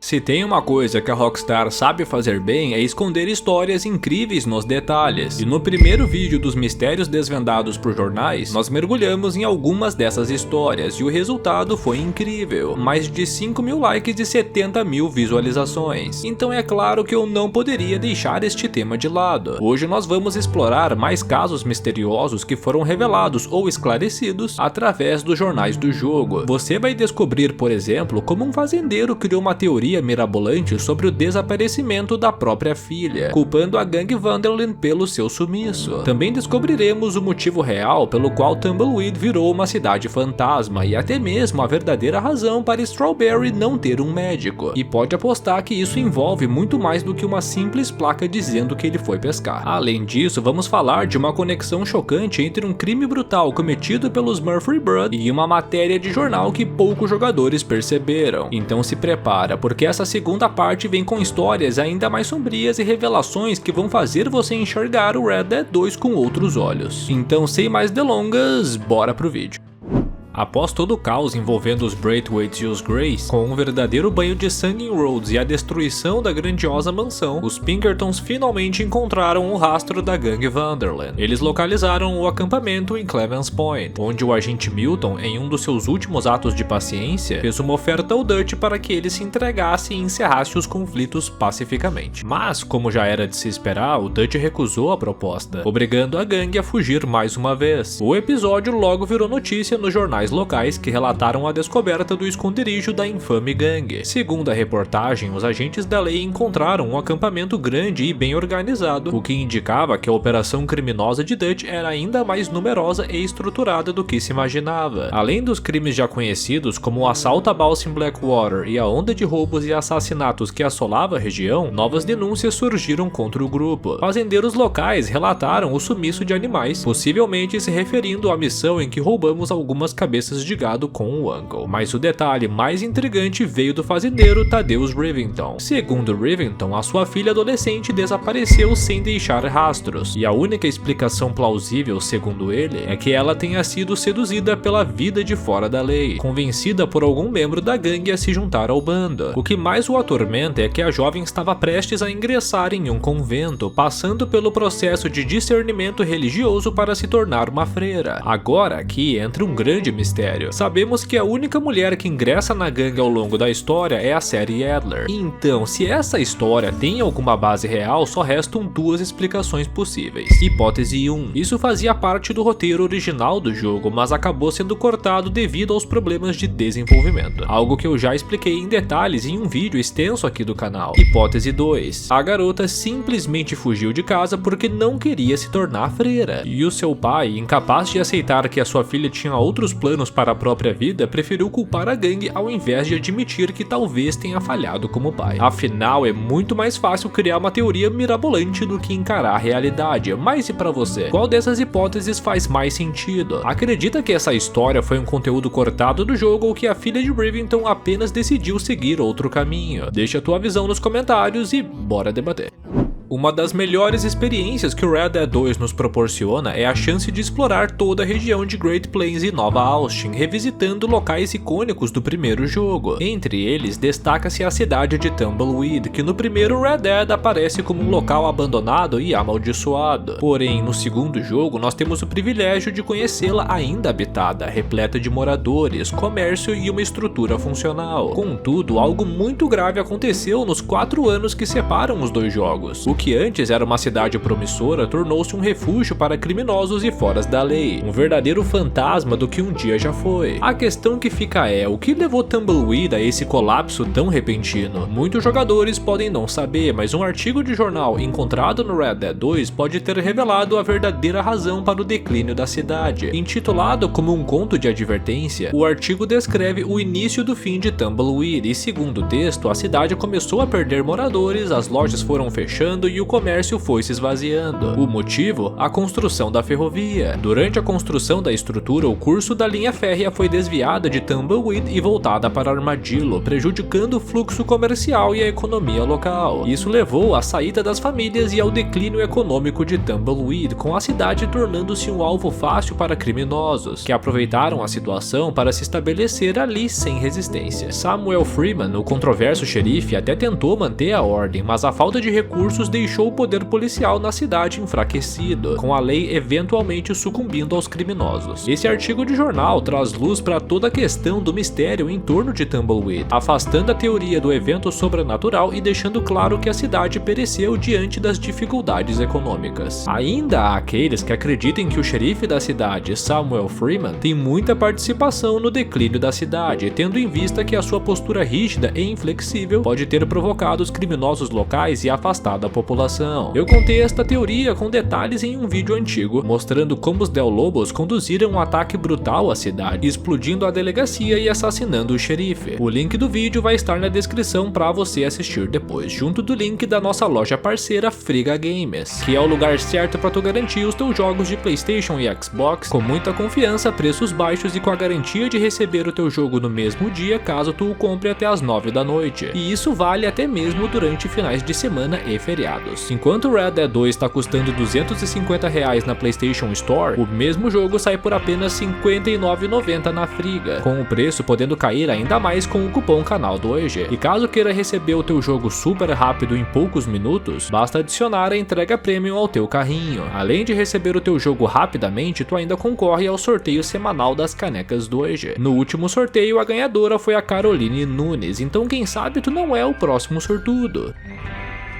Se tem uma coisa que a Rockstar sabe fazer bem é esconder histórias incríveis nos detalhes. E no primeiro vídeo dos mistérios desvendados por jornais, nós mergulhamos em algumas dessas histórias e o resultado foi incrível. Mais de 5.000 likes e 70.000 visualizações. Então é claro que eu não poderia deixar este tema de lado. Hoje nós vamos explorar mais casos misteriosos que foram revelados ou esclarecidos através dos jornais do jogo. Você vai descobrir, por exemplo, como um fazendeiro criou uma teoria mirabolante sobre o desaparecimento da própria filha, culpando a gangue Vanderlyn pelo seu sumiço. Também descobriremos o motivo real pelo qual Tumbleweed virou uma cidade fantasma e até mesmo a verdadeira razão para Strawberry não ter um médico. E pode apostar que isso envolve muito mais do que uma simples placa dizendo que ele foi pescar. Além disso, vamos falar de uma conexão chocante entre um crime brutal cometido pelos Murphy Brothers e uma matéria de jornal que poucos jogadores perceberam. Então se prepara, porque essa segunda parte vem com histórias ainda mais sombrias e revelações que vão fazer você enxergar o Red Dead 2 com outros olhos. Então, sem mais delongas, bora pro vídeo. Após todo o caos envolvendo os Braithwaites e os Greys, com um verdadeiro banho de sangue em Rhodes e a destruição da grandiosa mansão, os Pinkertons finalmente encontraram o rastro da gangue Vanderlyn. Eles localizaram o acampamento em Clemens Point, onde o agente Milton, em um dos seus últimos atos de paciência, fez uma oferta ao Dutch para que ele se entregasse e encerrasse os conflitos pacificamente. Mas, como já era de se esperar, o Dutch recusou a proposta, obrigando a gangue a fugir mais uma vez. O episódio logo virou notícia nos jornais locais que relataram a descoberta do esconderijo da infame gangue. Segundo a reportagem, os agentes da lei encontraram um acampamento grande e bem organizado, o que indicava que a operação criminosa de Dutch era ainda mais numerosa e estruturada do que se imaginava. Além dos crimes já conhecidos, como o assalto a Balsam Blackwater e a onda de roubos e assassinatos que assolava a região, novas denúncias surgiram contra o grupo. Fazendeiros locais relataram o sumiço de animais, possivelmente se referindo à missão em que roubamos algumas cabeças de gado com o Uncle. Mas o detalhe mais intrigante veio do fazendeiro Thaddeus Rivington. Segundo Rivington, a sua filha adolescente desapareceu sem deixar rastros, e a única explicação plausível, segundo ele, é que ela tenha sido seduzida pela vida de fora da lei, convencida por algum membro da gangue a se juntar ao bando. O que mais o atormenta é que a jovem estava prestes a ingressar em um convento, passando pelo processo de discernimento religioso para se tornar uma freira. Agora aqui entra um grande mistério. Sabemos que a única mulher que ingressa na gangue ao longo da história é a Sadie Adler. Então, se essa história tem alguma base real, só restam duas explicações possíveis. Hipótese 1. Isso fazia parte do roteiro original do jogo, mas acabou sendo cortado devido aos problemas de desenvolvimento. Algo que eu já expliquei em detalhes em um vídeo extenso aqui do canal. Hipótese 2. A garota simplesmente fugiu de casa porque não queria se tornar freira. E o seu pai, incapaz de aceitar que a sua filha tinha outros planos para a própria vida, preferiu culpar a gangue ao invés de admitir que talvez tenha falhado como pai. Afinal, é muito mais fácil criar uma teoria mirabolante do que encarar a realidade. Mas e pra você? Qual dessas hipóteses faz mais sentido? Acredita que essa história foi um conteúdo cortado do jogo ou que a filha de Rivington apenas decidiu seguir outro caminho? Deixa a tua visão nos comentários e bora debater. Uma das melhores experiências que o Red Dead 2 nos proporciona é a chance de explorar toda a região de Great Plains e Nova Austin, revisitando locais icônicos do primeiro jogo. Entre eles, destaca-se a cidade de Tumbleweed, que no primeiro Red Dead aparece como um local abandonado e amaldiçoado. Porém, no segundo jogo, nós temos o privilégio de conhecê-la ainda habitada, repleta de moradores, comércio e uma estrutura funcional. Contudo, algo muito grave aconteceu nos 4 anos que separam os dois jogos. O que antes era uma cidade promissora tornou-se um refúgio para criminosos e foras da lei, um verdadeiro fantasma do que um dia já foi. A questão que fica é, o que levou Tumbleweed a esse colapso tão repentino? Muitos jogadores podem não saber, mas um artigo de jornal encontrado no Red Dead 2 pode ter revelado a verdadeira razão para o declínio da cidade. Intitulado como um conto de advertência, o artigo descreve o início do fim de Tumbleweed e, segundo o texto, a cidade começou a perder moradores, as lojas foram fechando e o comércio foi se esvaziando. O motivo? A construção da ferrovia. Durante a construção da estrutura, o curso da linha férrea foi desviada de Tumbleweed e voltada para Armadillo, prejudicando o fluxo comercial e a economia local. Isso levou à saída das famílias e ao declínio econômico de Tumbleweed, com a cidade tornando-se um alvo fácil para criminosos, que aproveitaram a situação para se estabelecer ali sem resistência. Samuel Freeman, o controverso xerife, até tentou manter a ordem, mas a falta de recursos deixou o poder policial na cidade enfraquecido, com a lei eventualmente sucumbindo aos criminosos. Esse artigo de jornal traz luz para toda a questão do mistério em torno de Tumbleweed, afastando a teoria do evento sobrenatural e deixando claro que a cidade pereceu diante das dificuldades econômicas. Ainda há aqueles que acreditam que o xerife da cidade, Samuel Freeman, tem muita participação no declínio da cidade, tendo em vista que a sua postura rígida e inflexível pode ter provocado os criminosos locais e afastado a população. Eu contei esta teoria com detalhes em um vídeo antigo, mostrando como os Del Lobos conduziram um ataque brutal à cidade, explodindo a delegacia e assassinando o xerife. O link do vídeo vai estar na descrição para você assistir depois, junto do link da nossa loja parceira Friga Games, que é o lugar certo para tu garantir os teus jogos de PlayStation e Xbox com muita confiança, preços baixos e com a garantia de receber o teu jogo no mesmo dia caso tu o compre até as 9 da noite. E isso vale até mesmo durante finais de semana e feriados. Enquanto Red Dead 2 está custando R$250 na PlayStation Store, o mesmo jogo sai por apenas R$59,90 na Friga, com o preço podendo cair ainda mais com o cupom canal do EG. E caso queira receber o teu jogo super rápido em poucos minutos, basta adicionar a entrega premium ao teu carrinho. Além de receber o teu jogo rapidamente, tu ainda concorre ao sorteio semanal das canecas do EG. No último sorteio, a ganhadora foi a Caroline Nunes, então quem sabe tu não é o próximo sortudo.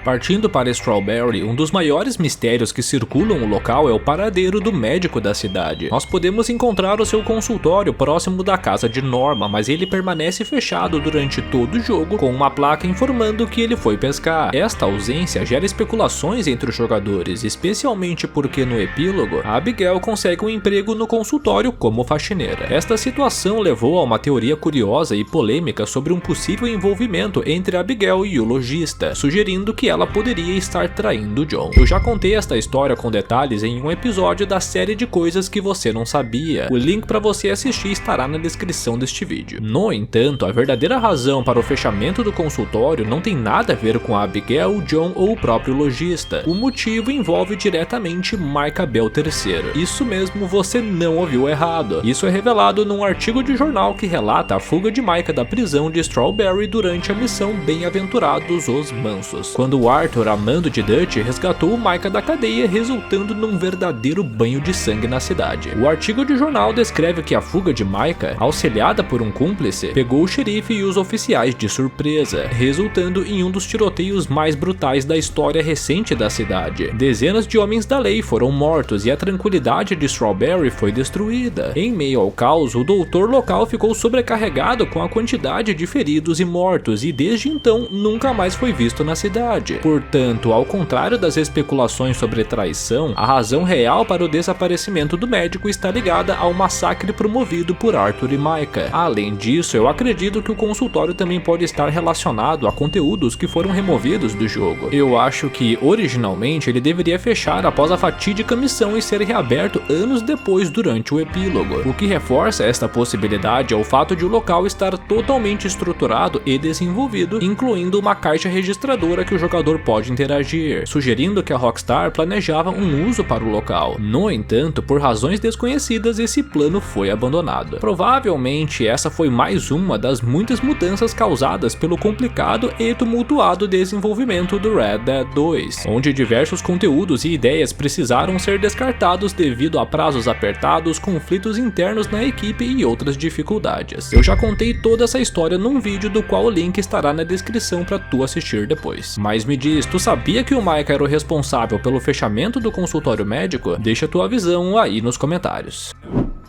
Partindo para Strawberry, um dos maiores mistérios que circulam o local é o paradeiro do médico da cidade. Nós podemos encontrar o seu consultório próximo da casa de Norma, mas ele permanece fechado durante todo o jogo, com uma placa informando que ele foi pescar. Esta ausência gera especulações entre os jogadores, especialmente porque no epílogo, a Abigail consegue um emprego no consultório como faxineira. Esta situação levou a uma teoria curiosa e polêmica sobre um possível envolvimento entre a Abigail e o lojista, sugerindo que ela poderia estar traindo John. Eu já contei esta história com detalhes em um episódio da série de coisas que você não sabia. O link para você assistir estará na descrição deste vídeo. No entanto, a verdadeira razão para o fechamento do consultório não tem nada a ver com a Abigail, John ou o próprio lojista. O motivo envolve diretamente Micah Bell III. Isso mesmo, você não ouviu errado. Isso é revelado num artigo de jornal que relata a fuga de Micah da prisão de Strawberry durante a missão Bem-aventurados os Mansos, quando o Arthur, amando de Dutch, resgatou o Micah da cadeia, resultando num verdadeiro banho de sangue na cidade. O artigo de jornal descreve que a fuga de Micah, auxiliada por um cúmplice, pegou o xerife e os oficiais de surpresa, resultando em um dos tiroteios mais brutais da história recente da cidade. Dezenas de homens da lei foram mortos e a tranquilidade de Strawberry foi destruída. Em meio ao caos, o doutor local ficou sobrecarregado com a quantidade de feridos e mortos e desde então nunca mais foi visto na cidade. Portanto, ao contrário das especulações sobre traição, a razão real para o desaparecimento do médico está ligada ao massacre promovido por Arthur e Micah. Além disso, eu acredito que o consultório também pode estar relacionado a conteúdos que foram removidos do jogo. Eu acho que, originalmente, ele deveria fechar após a fatídica missão e ser reaberto anos depois durante o epílogo. O que reforça esta possibilidade é o fato de o local estar totalmente estruturado e desenvolvido, incluindo uma caixa registradora que o jogador pode interagir, sugerindo que a Rockstar planejava um uso para o local. No entanto, por razões desconhecidas, esse plano foi abandonado. Provavelmente essa foi mais uma das muitas mudanças causadas pelo complicado e tumultuado desenvolvimento do Red Dead 2, onde diversos conteúdos e ideias precisaram ser descartados devido a prazos apertados, conflitos internos na equipe e outras dificuldades. Eu já contei toda essa história num vídeo do qual o link estará na descrição para tu assistir depois. Mas me diz, tu sabia que o Micah era o responsável pelo fechamento do consultório médico? Deixa tua visão aí nos comentários.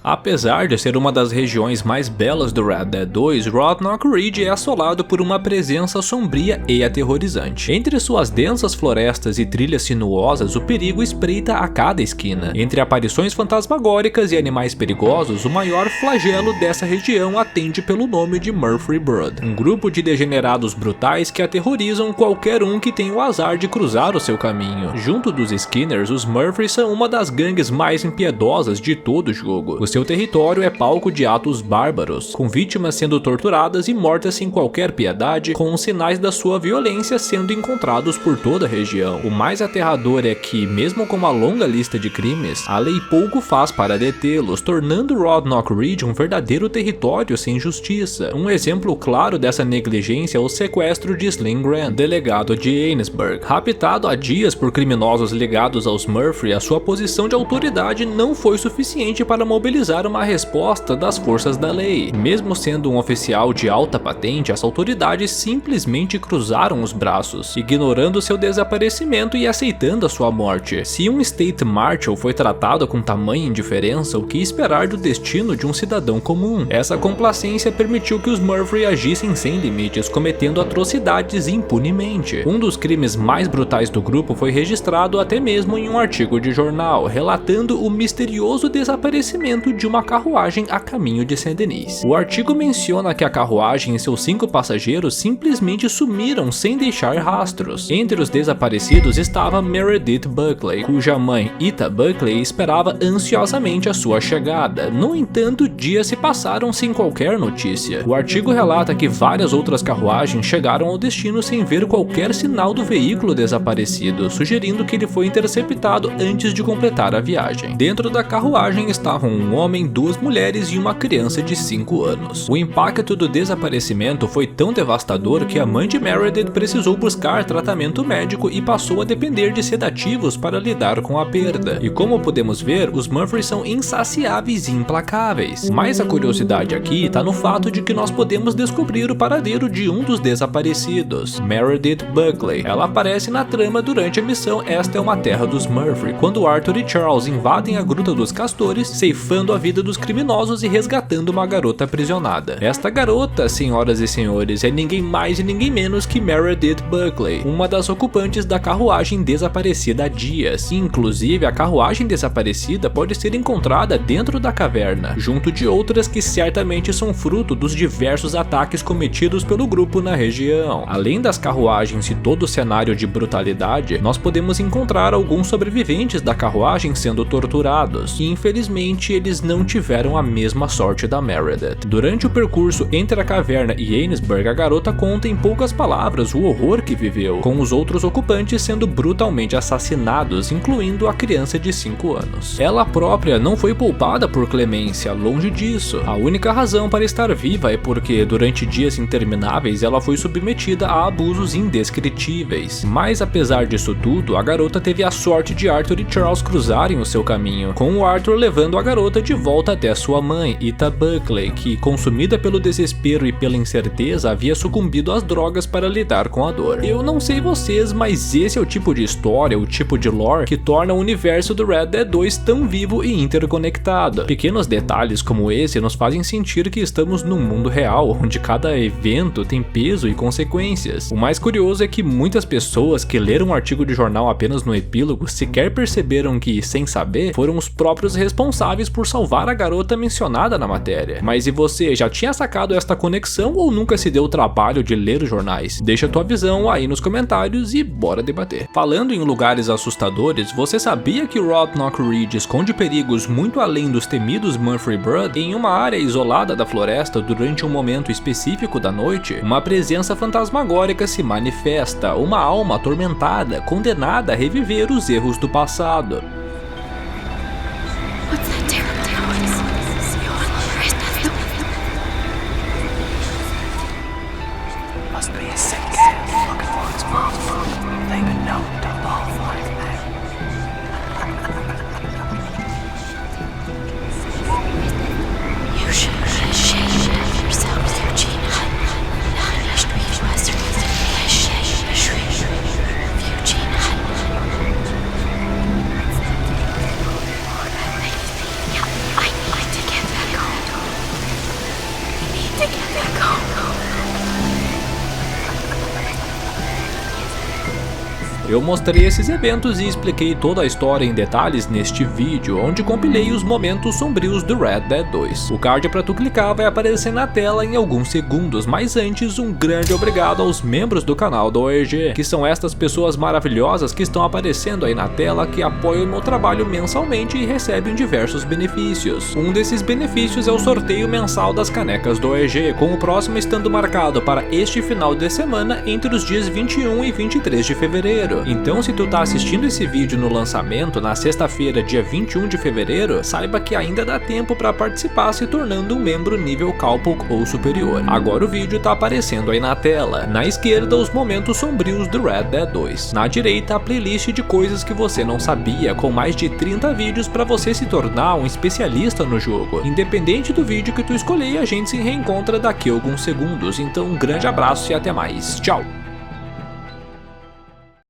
Apesar de ser uma das regiões mais belas do Red Dead 2, Roadknock Ridge é assolado por uma presença sombria e aterrorizante. Entre suas densas florestas e trilhas sinuosas, o perigo espreita a cada esquina. Entre aparições fantasmagóricas e animais perigosos, o maior flagelo dessa região atende pelo nome de Murfree Brood, um grupo de degenerados brutais que aterrorizam qualquer um que tenha o azar de cruzar o seu caminho. Junto dos Skinners, os Murfree são uma das gangues mais impiedosas de todo o jogo. O seu território é palco de atos bárbaros, com vítimas sendo torturadas e mortas sem qualquer piedade, com os sinais da sua violência sendo encontrados por toda a região. O mais aterrador é que, mesmo com uma longa lista de crimes, a lei pouco faz para detê-los, tornando Roadknock Ridge um verdadeiro território sem justiça. Um exemplo claro dessa negligência é o sequestro de Slim Grant, delegado de Annesburg. Raptado há dias por criminosos ligados aos Murfree, a sua posição de autoridade não foi suficiente para mobilizar uma resposta das forças da lei. Mesmo sendo um oficial de alta patente, as autoridades simplesmente cruzaram os braços, ignorando seu desaparecimento e aceitando a sua morte. Se um State Marshal foi tratado com tamanha indiferença, o que esperar do destino de um cidadão comum? Essa complacência permitiu que os Murfree agissem sem limites, cometendo atrocidades impunemente. Um dos crimes mais brutais do grupo foi registrado até mesmo em um artigo de jornal, relatando o misterioso desaparecimento de uma carruagem a caminho de Saint-Denis. O artigo menciona que a carruagem e seus 5 passageiros simplesmente sumiram sem deixar rastros. Entre os desaparecidos estava Meredith Buckley, cuja mãe, Ita Buckley, esperava ansiosamente a sua chegada. No entanto, dias se passaram sem qualquer notícia. O artigo relata que várias outras carruagens chegaram ao destino sem ver qualquer sinal do veículo desaparecido, sugerindo que ele foi interceptado antes de completar a viagem. Dentro da carruagem estavam um homem, 2 mulheres e uma criança de 5 anos. O impacto do desaparecimento foi tão devastador que a mãe de Meredith precisou buscar tratamento médico e passou a depender de sedativos para lidar com a perda. E como podemos ver, os Murfree são insaciáveis e implacáveis. Mas a curiosidade aqui está no fato de que nós podemos descobrir o paradeiro de um dos desaparecidos, Meredith Buckley. Ela aparece na trama durante a missão Esta é uma Terra dos Murfree, quando Arthur e Charles invadem a Gruta dos Castores, ceifando a vida dos criminosos e resgatando uma garota aprisionada. Esta garota, senhoras e senhores, é ninguém mais e ninguém menos que Meredith Buckley, uma das ocupantes da carruagem desaparecida há dias. Inclusive, a carruagem desaparecida pode ser encontrada dentro da caverna, junto de outras que certamente são fruto dos diversos ataques cometidos pelo grupo na região. Além das carruagens e todo o cenário de brutalidade, nós podemos encontrar alguns sobreviventes da carruagem sendo torturados, e infelizmente eles não tiveram a mesma sorte da Meredith. Durante o percurso entre a caverna e Annesburg, a garota conta em poucas palavras o horror que viveu, com os outros ocupantes sendo brutalmente assassinados, incluindo a criança de 5 anos. Ela própria não foi poupada por clemência, longe disso. A única razão para estar viva é porque, durante dias intermináveis, ela foi submetida a abusos indescritíveis. Mas apesar disso tudo, a garota teve a sorte de Arthur e Charles cruzarem o seu caminho, com o Arthur levando a garota de volta até sua mãe, Ita Buckley, que, consumida pelo desespero e pela incerteza, havia sucumbido às drogas para lidar com a dor. Eu não sei vocês, mas esse é o tipo de história, o tipo de lore que torna o universo do Red Dead 2 tão vivo e interconectado. Pequenos detalhes como esse nos fazem sentir que estamos num mundo real, onde cada evento tem peso e consequências. O mais curioso é que muitas pessoas que leram um artigo de jornal apenas no epílogo sequer perceberam que, sem saber, foram os próprios responsáveis por salvar a garota mencionada na matéria. Mas e você, já tinha sacado esta conexão ou nunca se deu o trabalho de ler os jornais? Deixa tua visão aí nos comentários e bora debater. Falando em lugares assustadores, você sabia que Roadknock Ridge esconde perigos muito além dos temidos Murfree Brood? Em uma área isolada da floresta, durante um momento específico da noite, uma presença fantasmagórica se manifesta, uma alma atormentada, condenada a reviver os erros do passado. Eu mostrei esses eventos e expliquei toda a história em detalhes neste vídeo, onde compilei os momentos sombrios do Red Dead 2. O card para tu clicar vai aparecer na tela em alguns segundos, mas antes um grande obrigado aos membros do canal do OEG, que são estas pessoas maravilhosas que estão aparecendo aí na tela, que apoiam o meu trabalho mensalmente e recebem diversos benefícios. Um desses benefícios é o sorteio mensal das canecas do OEG, com o próximo estando marcado para este final de semana entre os dias 21 e 23 de fevereiro. Então, se tu tá assistindo esse vídeo no lançamento, na sexta-feira, dia 21 de fevereiro, saiba que ainda dá tempo para participar se tornando um membro nível Cowpoke ou superior. Agora o vídeo tá aparecendo aí na tela. Na esquerda, os momentos sombrios do Red Dead 2. Na direita, a playlist de coisas que você não sabia, com mais de 30 vídeos para você se tornar um especialista no jogo. Independente do vídeo que tu escolher, a gente se reencontra daqui a alguns segundos. Então, um grande abraço e até mais. Tchau!